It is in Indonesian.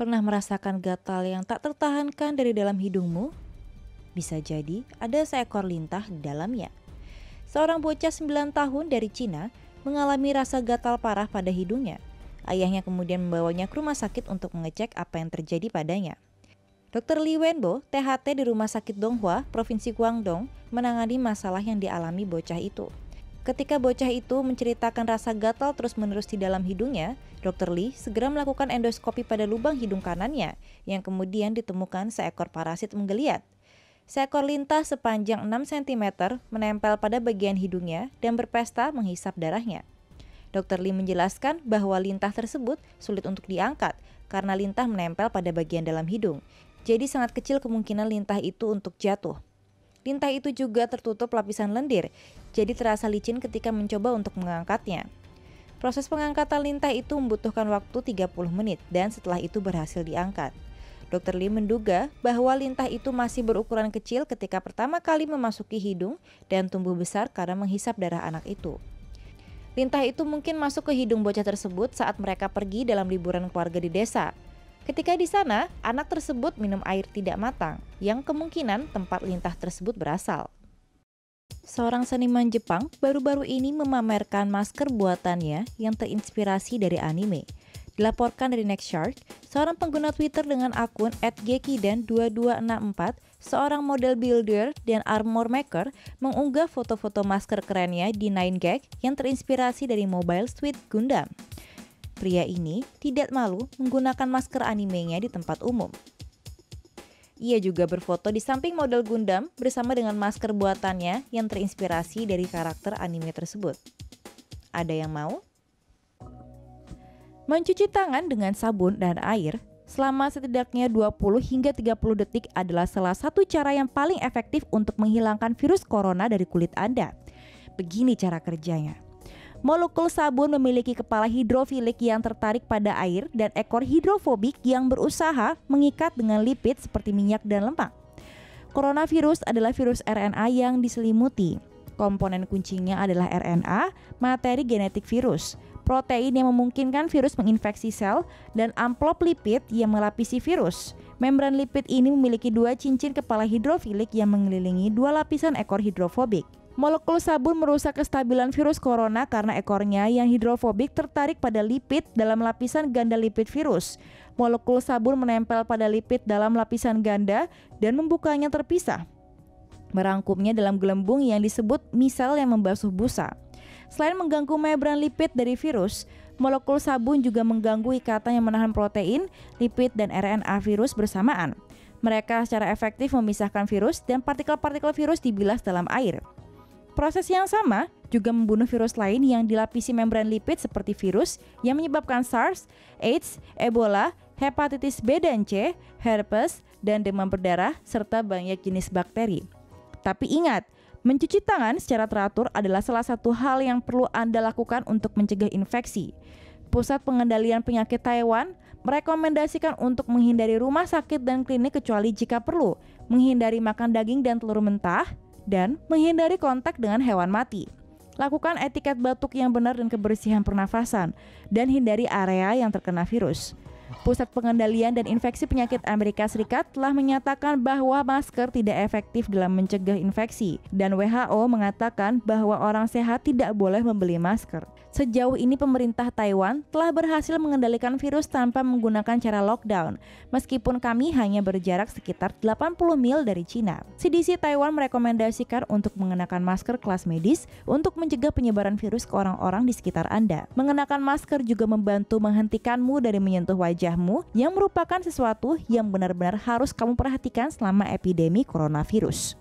Pernah merasakan gatal yang tak tertahankan dari dalam hidungmu? Bisa jadi ada seekor lintah di dalamnya. Seorang bocah 9 tahun dari Cina mengalami rasa gatal parah pada hidungnya. Ayahnya kemudian membawanya ke rumah sakit untuk mengecek apa yang terjadi padanya. Dr. Li Wenbo, THT di Rumah Sakit Donghua, Provinsi Guangdong, menangani masalah yang dialami bocah itu. Ketika bocah itu menceritakan rasa gatal terus-menerus di dalam hidungnya, Dr. Li segera melakukan endoskopi pada lubang hidung kanannya, yang kemudian ditemukan seekor parasit menggeliat. Seekor lintah sepanjang 6 cm menempel pada bagian hidungnya dan berpesta menghisap darahnya. Dr. Li menjelaskan bahwa lintah tersebut sulit untuk diangkat karena lintah menempel pada bagian dalam hidung. Jadi sangat kecil kemungkinan lintah itu untuk jatuh. Lintah itu juga tertutup lapisan lendir, jadi terasa licin ketika mencoba untuk mengangkatnya. Proses pengangkatan lintah itu membutuhkan waktu 30 menit dan setelah itu berhasil diangkat. Dr. Li menduga bahwa lintah itu masih berukuran kecil ketika pertama kali memasuki hidung dan tumbuh besar karena menghisap darah anak itu. Lintah itu mungkin masuk ke hidung bocah tersebut saat mereka pergi dalam liburan keluarga di desa. Ketika di sana, anak tersebut minum air tidak matang, yang kemungkinan tempat lintah tersebut berasal. Seorang seniman Jepang baru-baru ini memamerkan masker buatannya yang terinspirasi dari anime. Dilaporkan dari Nextshark, seorang pengguna Twitter dengan akun @gekiden2264, seorang model builder dan armor maker, mengunggah foto-foto masker kerennya di 9gag yang terinspirasi dari Mobile Suit Gundam. Pria ini tidak malu menggunakan masker animenya di tempat umum. Ia juga berfoto di samping model Gundam bersama dengan masker buatannya yang terinspirasi dari karakter anime tersebut. Ada yang mau? Mencuci tangan dengan sabun dan air selama setidaknya 20 hingga 30 detik adalah salah satu cara yang paling efektif untuk menghilangkan virus corona dari kulit Anda. Begini cara kerjanya. Molekul sabun memiliki kepala hidrofilik yang tertarik pada air dan ekor hidrofobik yang berusaha mengikat dengan lipid seperti minyak dan lemak. Coronavirus adalah virus RNA yang diselimuti. Komponen kuncinya adalah RNA, materi genetik virus, protein yang memungkinkan virus menginfeksi sel, dan amplop lipid yang melapisi virus. Membran lipid ini memiliki 2 cincin kepala hidrofilik yang mengelilingi 2 lapisan ekor hidrofobik. Molekul sabun merusak kestabilan virus corona karena ekornya yang hidrofobik tertarik pada lipid dalam lapisan ganda lipid virus. Molekul sabun menempel pada lipid dalam lapisan ganda dan membukanya terpisah, merangkumnya dalam gelembung yang disebut misel yang membasuh busa. Selain mengganggu membran lipid dari virus, molekul sabun juga mengganggu ikatan yang menahan protein, lipid, dan RNA virus bersamaan. Mereka secara efektif memisahkan virus dan partikel-partikel virus dibilas dalam air. Proses yang sama juga membunuh virus lain yang dilapisi membran lipid seperti virus yang menyebabkan SARS, AIDS, Ebola, hepatitis B dan C, herpes, dan demam berdarah, serta banyak jenis bakteri. Tapi ingat, mencuci tangan secara teratur adalah salah satu hal yang perlu Anda lakukan untuk mencegah infeksi. Pusat Pengendalian Penyakit Taiwan merekomendasikan untuk menghindari rumah sakit dan klinik kecuali jika perlu, menghindari makan daging dan telur mentah, dan menghindari kontak dengan hewan mati. Lakukan etiket batuk yang benar dan kebersihan pernafasan, dan hindari area yang terkena virus. Pusat Pengendalian dan Infeksi Penyakit Amerika Serikat telah menyatakan bahwa masker tidak efektif dalam mencegah infeksi, dan WHO mengatakan bahwa orang sehat tidak boleh membeli masker. Sejauh ini pemerintah Taiwan telah berhasil mengendalikan virus tanpa menggunakan cara lockdown, meskipun kami hanya berjarak sekitar 80 mil dari Cina. CDC Taiwan merekomendasikan untuk mengenakan masker kelas medis untuk mencegah penyebaran virus ke orang-orang di sekitar Anda. Mengenakan masker juga membantu menghentikanmu dari menyentuh wajahmu, yang merupakan sesuatu yang benar-benar harus kamu perhatikan selama epidemi coronavirus.